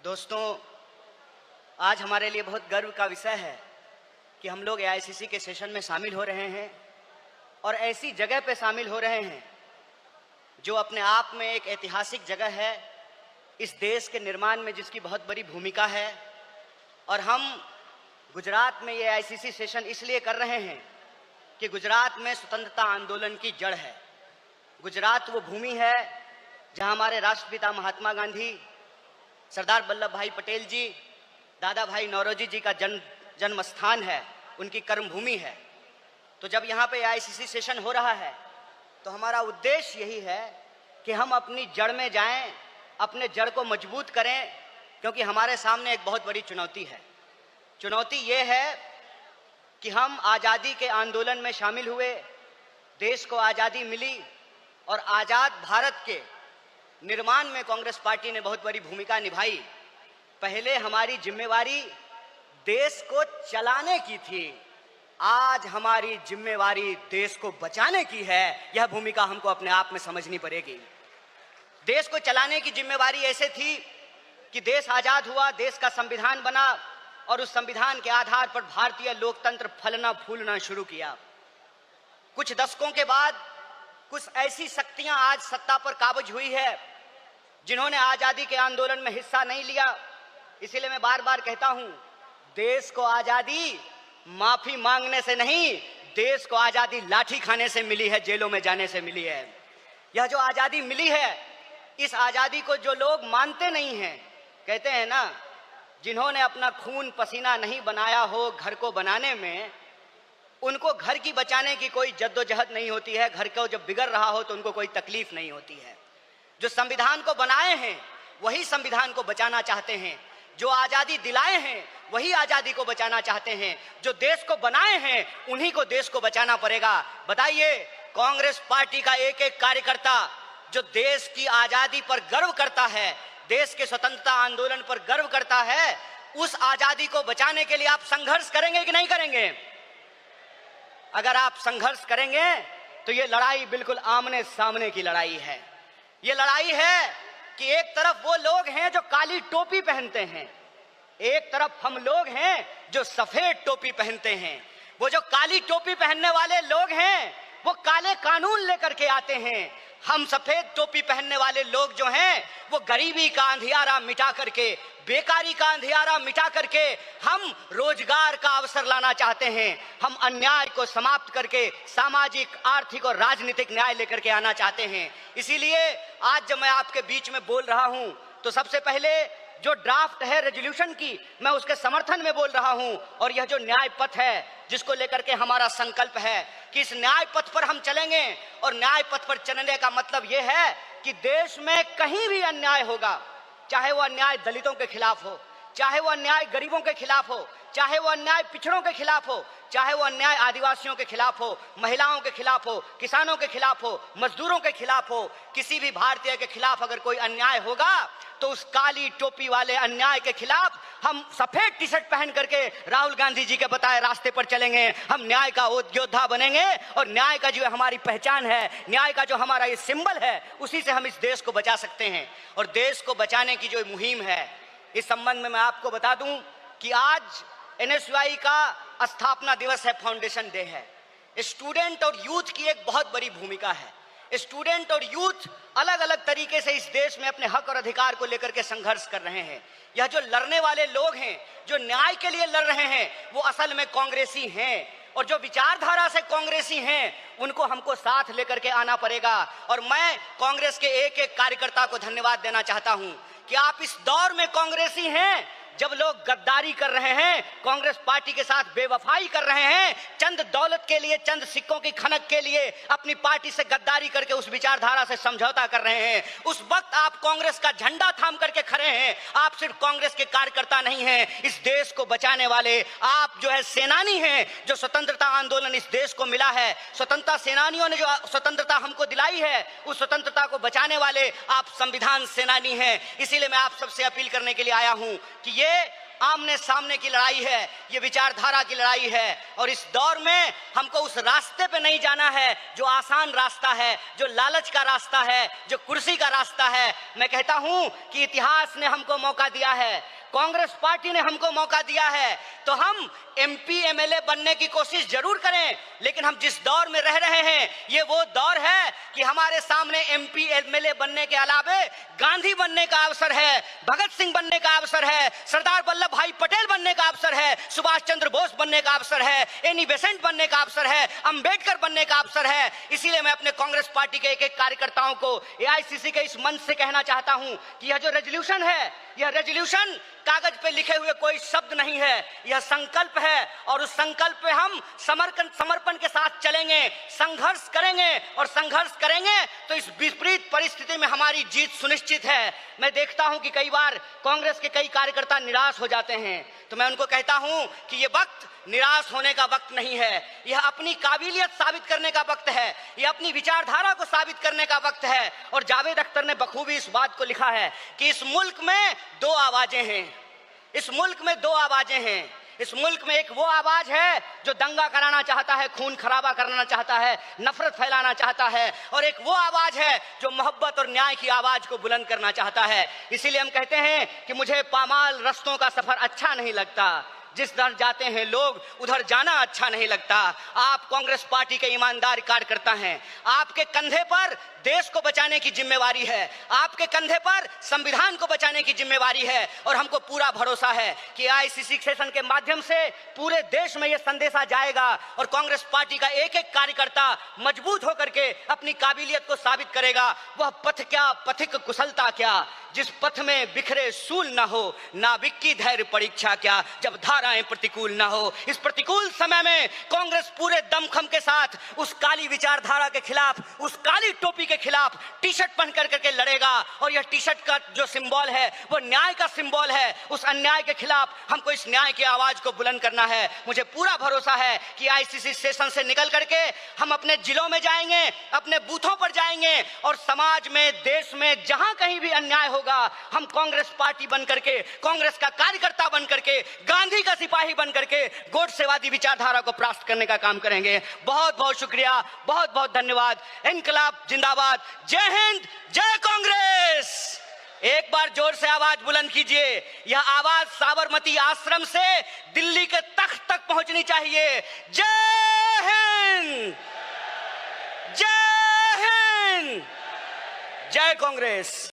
दोस्तों, आज हमारे लिए बहुत गर्व का विषय है कि हम लोग एआईसीसी के सेशन में शामिल हो रहे हैं और ऐसी जगह पे शामिल हो रहे हैं जो अपने आप में एक ऐतिहासिक जगह है, इस देश के निर्माण में जिसकी बहुत बड़ी भूमिका है। और हम गुजरात में ये एआईसीसी सेशन इसलिए कर रहे हैं कि गुजरात में स्वतंत्रता आंदोलन की जड़ है। गुजरात वो भूमि है जहां हमारे राष्ट्रपिता महात्मा गांधी, सरदार वल्लभ भाई पटेल जी, दादा भाई नौरोजी जी का जन्म स्थान है, उनकी कर्मभूमि है। तो जब यहाँ पे एआईसीसी सेशन हो रहा है तो हमारा उद्देश्य यही है कि हम अपनी जड़ में जाएं, अपने जड़ को मजबूत करें, क्योंकि हमारे सामने एक बहुत बड़ी चुनौती है। चुनौती ये है कि हम आज़ादी के आंदोलन में शामिल हुए, देश को आज़ादी मिली और आज़ाद भारत के निर्माण में कांग्रेस पार्टी ने बहुत बड़ी भूमिका निभाई। पहले हमारी जिम्मेवारी देश को चलाने की थी, आज हमारी जिम्मेवारी देश को बचाने की है। यह भूमिका हमको अपने आप में समझनी पड़ेगी। देश को चलाने की जिम्मेवारी ऐसे थी कि देश आजाद हुआ, देश का संविधान बना और उस संविधान के आधार पर भारतीय लोकतंत्र फलना फूलना शुरू किया। कुछ दशकों के बाद कुछ ऐसी शक्तियां आज सत्ता पर काबिज हुई है जिन्होंने आजादी के आंदोलन में हिस्सा नहीं लिया। इसीलिए मैं बार बार कहता हूं, देश को आजादी माफी मांगने से नहीं, देश को आजादी लाठी खाने से मिली है, जेलों में जाने से मिली है। यह जो आजादी मिली है, इस आजादी को जो लोग मानते नहीं हैं, कहते हैं ना, जिन्होंने अपना खून पसीना नहीं बनाया हो घर को बनाने में, उनको घर की बचाने की कोई जद्दोजहद नहीं होती है। घर को जब बिगड़ रहा हो तो उनको कोई तकलीफ नहीं होती है। जो संविधान को बनाए हैं वही संविधान को बचाना चाहते हैं, जो आजादी दिलाए हैं वही आजादी को बचाना चाहते हैं, जो देश को बनाए हैं उन्हीं को देश को बचाना पड़ेगा। बताइए, कांग्रेस पार्टी का एक एक कार्यकर्ता जो देश की आजादी पर गर्व करता है, देश के स्वतंत्रता आंदोलन पर गर्व करता है, उस आजादी को बचाने के लिए आप संघर्ष करेंगे कि नहीं करेंगे? अगर आप संघर्ष करेंगे तो ये लड़ाई बिल्कुल आमने सामने की लड़ाई है। ये लड़ाई है कि एक तरफ वो लोग हैं जो काली टोपी पहनते हैं, एक तरफ हम लोग हैं जो सफेद टोपी पहनते हैं। वो जो काली टोपी पहनने वाले लोग हैं वो काले कानून लेकर के आते हैं। हम सफेद टोपी पहनने वाले लोग जो हैं वो गरीबी का अंधियारा मिटा करके, बेकारी का अंधियारा मिटा करके हम रोजगार का अवसर लाना चाहते हैं। हम अन्याय को समाप्त करके सामाजिक, आर्थिक और राजनीतिक न्याय लेकर के आना चाहते हैं। इसीलिए आज जब मैं आपके बीच में बोल रहा हूं तो सबसे पहले जो ड्राफ्ट है रेजोल्यूशन की, मैं उसके समर्थन में बोल रहा हूं। और यह जो न्याय पथ है जिसको लेकर के हमारा संकल्प है कि इस न्याय पथ पर हम चलेंगे, और न्याय पथ पर चलने का मतलब यह है कि देश में कहीं भी अन्याय होगा, चाहे वो अन्याय दलितों के खिलाफ हो, चाहे वो अन्याय गरीबों के खिलाफ हो, चाहे वो अन्याय पिछड़ों के खिलाफ हो, चाहे वो अन्याय आदिवासियों के खिलाफ हो, महिलाओं के खिलाफ हो, किसानों के खिलाफ हो, मजदूरों के खिलाफ हो, किसी भी भारतीय के खिलाफ अगर कोई अन्याय होगा तो उस काली टोपी वाले अन्याय के खिलाफ हम सफेद टी शर्ट पहन करके राहुल गांधी जी के बताए रास्ते पर चलेंगे। हम न्याय का योद्धा बनेंगे और न्याय का जो हमारी पहचान है, न्याय का जो हमारा ये सिंबल है, उसी से हम इस देश को बचा सकते हैं। और देश को बचाने की जो मुहिम है, इस संबंध में मैं आपको बता दूं कि आज एनएसयूआई का स्थापना दिवस है, फाउंडेशन डे है। स्टूडेंट और यूथ की एक बहुत बड़ी भूमिका है। स्टूडेंट और यूथ अलग अलग तरीके से इस देश में अपने हक और अधिकार को लेकर के संघर्ष कर रहे हैं। यह जो लड़ने वाले लोग हैं, जो न्याय के लिए लड़ रहे हैं, वो असल में कांग्रेसी हैं, और जो विचारधारा से कांग्रेसी हैं उनको हमको साथ लेकर के आना पड़ेगा। और मैं कांग्रेस के एक एक कार्यकर्ता को धन्यवाद देना चाहता हूं कि आप इस दौर में कांग्रेसी हैं जब लोग गद्दारी कर रहे हैं, कांग्रेस पार्टी के साथ बेवफाई कर रहे हैं, चंद दौलत के लिए, चंद सिक्कों की खनक के लिए अपनी पार्टी से गद्दारी करके उस विचारधारा से समझौता कर रहे हैं, उस वक्त आप कांग्रेस का झंडा थाम करके खड़े हैं। आप सिर्फ कांग्रेस के कार्यकर्ता नहीं हैं, इस देश को बचाने वाले आप जो है सेनानी हैं। जो स्वतंत्रता आंदोलन इस देश को मिला है, स्वतंत्रता सेनानियों ने जो स्वतंत्रता हमको दिलाई है, उस स्वतंत्रता को बचाने वाले आप संविधान सेनानी हैं। इसीलिए मैं आप सबसे अपील करने के लिए आया हूं कि ये आमने सामने की लड़ाई है, ये विचारधारा की लड़ाई है। और इस दौर में हमको उस रास्ते पे नहीं जाना है जो आसान रास्ता है, जो लालच का रास्ता है, जो कुर्सी का रास्ता है। मैं कहता हूं कि इतिहास ने हमको मौका दिया है, कांग्रेस पार्टी ने हमको मौका दिया है, तो हम एमपी एमएलए बनने की कोशिश जरूर करें। लेकिन हम जिस दौर में रह रहे हैं, ये वो दौर है कि हमारे सामने एमपी एमएलए बनने के अलावे गांधी बनने का अवसर है, भगत सिंह बनने का अवसर है, सरदार वल्लभ भाई पटेल बनने का अवसर है, सुभाष चंद्र बोस बनने का अवसर है, एनी बेसेंट बनने का अवसर है, अंबेडकर बनने का अवसर है। इसीलिए मैं अपने कांग्रेस पार्टी के एक एक कार्यकर्ताओं को एआईसीसी के इस मंच से कहना चाहता हूं कि यह जो रेजोल्यूशन है, यह रेजोल्यूशन कागज पे लिखे हुए कोई शब्द नहीं है, यह संकल्प है। और उस संकल्प पे हम समर्पण के साथ चलेंगे, संघर्ष करेंगे, और संघर्ष करेंगे तो इस विपरीत परिस्थिति में हमारी जीत सुनिश्चित है। मैं देखता हूं कि कई बार कांग्रेस के कई कार्यकर्ता निराश हो जाते हैं, तो मैं उनको कहता हूं कि यह वक्त निराश होने का वक्त नहीं है, यह अपनी काबिलियत साबित करने का वक्त है, यह अपनी विचारधारा को साबित करने का वक्त है। और जावेद अख्तर ने बखूबी इस बात को लिखा है कि इस मुल्क में दो आवाजें हैं, इस मुल्क में दो आवाजें हैं। इस मुल्क में एक वो आवाज है जो दंगा कराना चाहता है, खून खराबा करना चाहता है, नफरत फैलाना चाहता है, और एक वो आवाज है जो मोहब्बत और न्याय की आवाज को बुलंद करना चाहता है। इसीलिए हम कहते हैं कि मुझे पामाल रस्तों का सफर अच्छा नहीं लगता, जिस दर जाते हैं लोग उधर जाना अच्छा नहीं लगता। आप कांग्रेस पार्टी के ईमानदार कार्यकर्ता हैं, आपके कंधे पर देश को बचाने की जिम्मेवारी है, आपके कंधे पर संविधान को बचाने की जिम्मेवारी है। और हमको पूरा भरोसा है कि आईसीसी सेशन के माध्यम से पूरे देश में यह संदेशा जाएगा और कांग्रेस पार्टी का एक एक कार्यकर्ता मजबूत होकर के अपनी काबिलियत को साबित करेगा। वह पथ क्या, पथिक कुशलता क्या, जिस पथ में बिखरे सूल न हो, नाविक की धैर्य परीक्षा क्या, जब धाराएं प्रतिकूल न हो। इस प्रतिकूल समय में कांग्रेस पूरे दमखम के साथ उस काली विचारधारा के खिलाफ, उस काली टोपी के खिलाफ टी शर्ट पहन करके लड़ेगा। और यह टी शर्ट का जो सिंबल है वो न्याय का सिंबल है। उस अन्याय के खिलाफ हमको इस न्याय की आवाज को बुलंद करना है। मुझे पूरा भरोसा है कि आईसीसी सेशन से निकल करके हम अपने जिलों में जाएंगे, अपने बूथों पर जाएंगे, और समाज में, देश में जहां कहीं भी अन्याय होगा, हम कांग्रेस पार्टी बन करके, कांग्रेस का कार्यकर्ता बन करके, गांधी का सिपाही बन करके गोडसेवादी विचारधारा को परास्त करने का काम करेंगे। बहुत बहुत शुक्रिया, बहुत बहुत धन्यवाद। इनकलाब जिंदाबाद, जय हिंद, जय कांग्रेस। एक बार जोर से आवाज बुलंद कीजिए। यह आवाज साबरमती आश्रम से दिल्ली के तख्त तक पहुंचनी चाहिए। जय हिंद, जय हिंद, जय कांग्रेस।